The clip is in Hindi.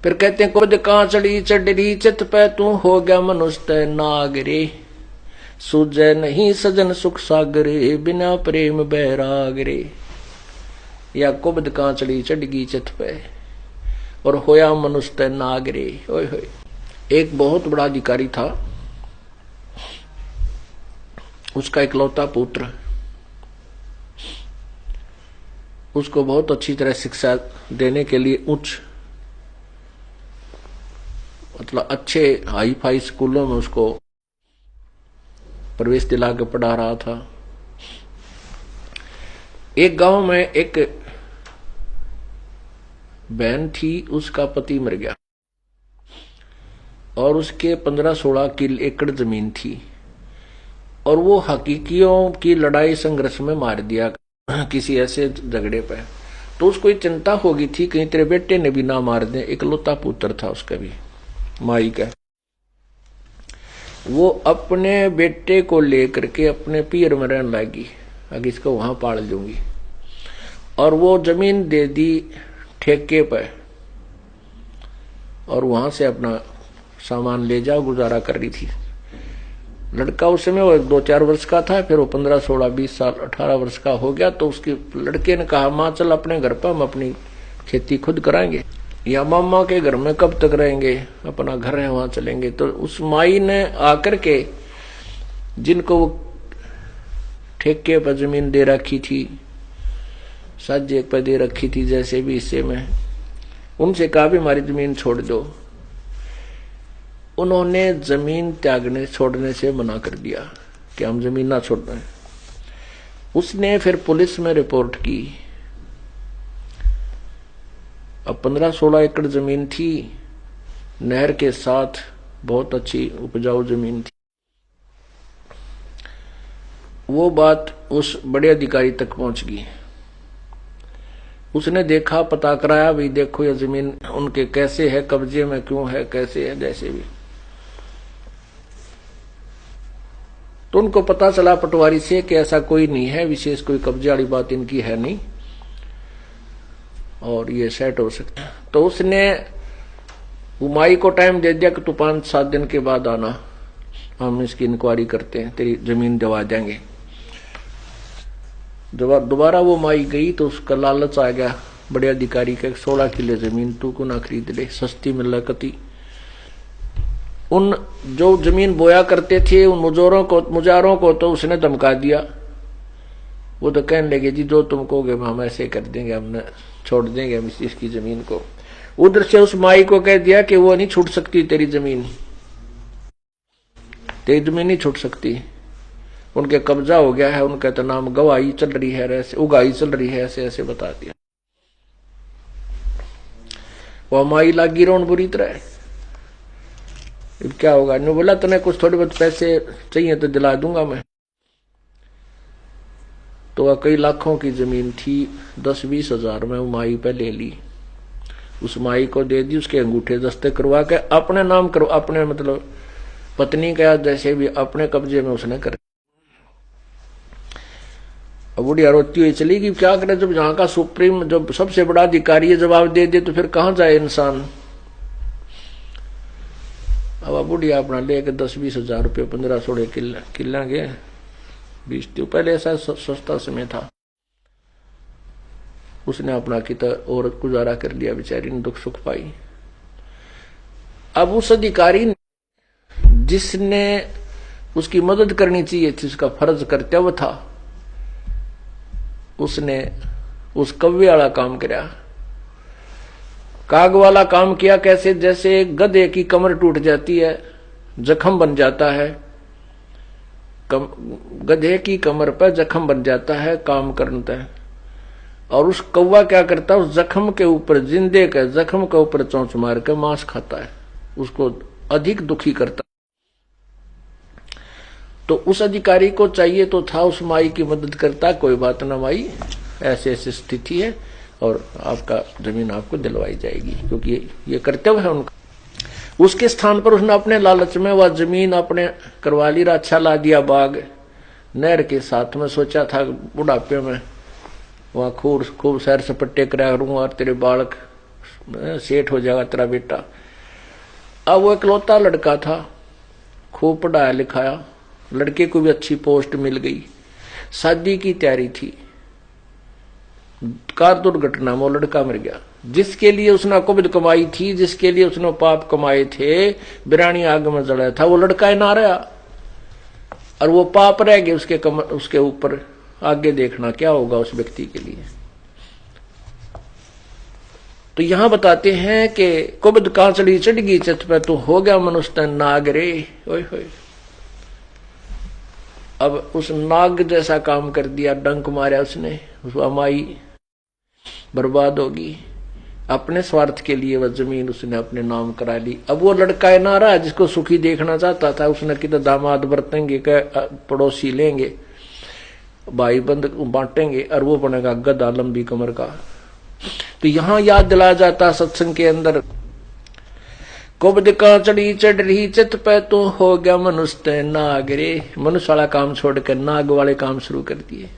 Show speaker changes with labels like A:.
A: फिर कहते हैं कुद कांचड़ी चढ़ी चित पे तू हो गया मनुष्य नागरे, सूझे नहीं सजन सुख सागरे बिना प्रेम बैरागरे। या कुबद कांचड़ी चढ़गी चित पे और होया मनुष्य नागरे। ओए होए। एक बहुत बड़ा अधिकारी था, उसका इकलौता पुत्र, उसको बहुत अच्छी तरह शिक्षा देने के लिए उच्च मतलब अच्छे हाई फाई स्कूलों में उसको प्रवेश दिला के पढ़ा रहा था। एक गांव में एक बहन थी, उसका पति मर गया और उसके 15-16 एकड़ जमीन थी और वो हकीकियों की लड़ाई संघर्ष में मार दिया किसी ऐसे झगड़े पे। तो उसको ये चिंता होगी थी कहीं तेरे बेटे ने भी ना मार दे। इकलौता पुत्र था उसका भी, माई का। वो अपने बेटे को लेकर के अपने पीर में रहने लगी, अगर इसको वहां पाल दूंगी। और वो जमीन दे दी ठेके पे और वहां से अपना सामान ले जाओ, गुजारा कर रही थी। लड़का उस समय वो 2-4 वर्ष का था, फिर वो 15, 16, 20 साल 18 वर्ष का हो गया। तो उसके लड़के ने कहा, माँ चल अपने घर पर हम अपनी खेती खुद कराएंगे, या मामा के घर में कब तक रहेंगे, अपना घर है वहां चलेंगे। तो उस माई ने आकर के जिनको वो ठेके पर जमीन दे रखी थी, साजे पर दे रखी थी, जैसे भी हिस्से में, उनसे कहा भी हमारी जमीन छोड़ दो। उन्होंने जमीन त्यागने छोड़ने से मना कर दिया कि हम जमीन ना छोड़ दें। उसने फिर पुलिस में रिपोर्ट की। अब 15-16 एकड़ जमीन थी, नहर के साथ बहुत अच्छी उपजाऊ जमीन थी। वो बात उस बड़े अधिकारी तक पहुंच गई। उसने देखा, पता कराया, भी देखो ये जमीन उनके कैसे है, कब्जे में क्यों है, कैसे है, जैसे भी। तो उनको पता चला पटवारी से कि ऐसा कोई नहीं है, विशेष कोई कब्जे वाली बात इनकी है नहीं और ये सेट हो सकता है। तो उसने उमाई को टाइम दे दिया कि तू 5-7 दिन के बाद आना, हम इसकी इंक्वायरी करते हैं, तेरी जमीन दिवा देंगे। जब दोबारा वो माई गई तो उसका लालच आ गया बड़े अधिकारी के, 16 किले जमीन तू को ना खरीद ले, सस्ती मिल कती। उन जो जमीन बोया करते थे उन मुजारों को तो उसने धमका दिया। वो तो कहने लगे, जी जो तुम कहोगे हम ऐसे कर देंगे, हमने छोड़ देंगे हम इसकी जमीन को। उधर से उस माई को कह दिया कि वो नहीं छूट सकती तेरी जमीन नहीं छूट सकती, उनके कब्जा हो गया है, उनका तो नाम गवाही चल रही है, ऐसे उगाही चल रही है, ऐसे ऐसे बता दिया। वो माई लागी रोन बुरी तरह। क्या होगा, ने बोला तने कुछ थोड़े बहुत पैसे चाहिए तो दिला दूंगा मैं। तो वह कई लाखों की जमीन थी, 10-20 हजार में माई पे ले ली। उस माई को दे दी, उसके अंगूठे दस्ते करवा के अपने नाम करो, अपने मतलब पत्नी का जैसे भी अपने कब्जे में उसने कर। अब बुढ़िया रोती हुई चली गई। क्या करे, जब यहाँ का सुप्रीम जब सबसे बड़ा अधिकारी जवाब दे तो फिर कहां जाए इंसान। अब बुढ़िया अपना लेके 10-20 हजार रुपये 15-16 किला के 20 पहले ऐसा सस्ता समय था, उसने अपना किता और गुजारा कर लिया, बेचारी ने दुख सुख पाई। अब उस अधिकारी ने जिसने उसकी मदद करनी चाहिए थी, उसका फर्ज कर्तव्य था, उसने उस कव्वे वाला काम किया, काग वाला काम किया। कैसे, जैसे गधे की कमर टूट जाती है, जख्म बन जाता है, गधे की कमर पर जख्म बन जाता है काम करता है। और उस कौवा क्या करता है, उस जख्म के ऊपर, जिंदे के जख्म के ऊपर चोंच मार के मांस खाता है, उसको अधिक दुखी करता। तो उस अधिकारी को चाहिए तो था उस माई की मदद करता, कोई बात ना माई, ऐसे ऐसी स्थिति है और आपका जमीन आपको दिलवाई जाएगी, क्योंकि ये कर्तव्य है उनका। उसके स्थान पर उसने अपने लालच में वह जमीन अपने करवा ली, अच्छा ला दिया बाग नहर के साथ में। सोचा था बुढ़ापे में वहां खूब सैर सपट्टे करा करूंगा और तेरे बालक सेठ हो जाएगा तेरा बेटा। अब वो इकलौता लड़का था, खूब पढ़ाया लिखाया, लड़के को भी अच्छी पोस्ट मिल गई, शादी की तैयारी थी, कार दुर्घटना में वो लड़का मर गया। जिसके लिए उसने कुबद कमाई थी, जिसके लिए उसने पाप कमाए थे, बिरानी आग में जड़ा था, वो लड़का ही ना रहा और वो पाप रह गए उसके ऊपर। आगे देखना क्या होगा उस व्यक्ति के लिए। तो यहां बताते हैं कि कुबद कांचड़ी चढ़ गई चित पे, तो हो गया मनुष्य नाग रे। ओए होए, अब उस नाग जैसा काम कर दिया, डंक मारा उसने, उस अमाई बर्बाद होगी। अपने स्वार्थ के लिए वह जमीन उसने अपने नाम करा ली। अब वो लड़का है ना रहा जिसको सुखी देखना चाहता था, उसने किधर दामाद बरतेंगे, पड़ोसी लेंगे, भाई बंद बांटेंगे, और वो बनेगा गधा लंबी कमर का। तो यहां याद दिलाया जाता सत्संग के अंदर, कुबद कांचड़ी चढ़ रही चित पे, तो हो गया मनुष्य नाग रे। मनुष्य वाला काम छोड़कर नाग वाले काम शुरू कर दिए।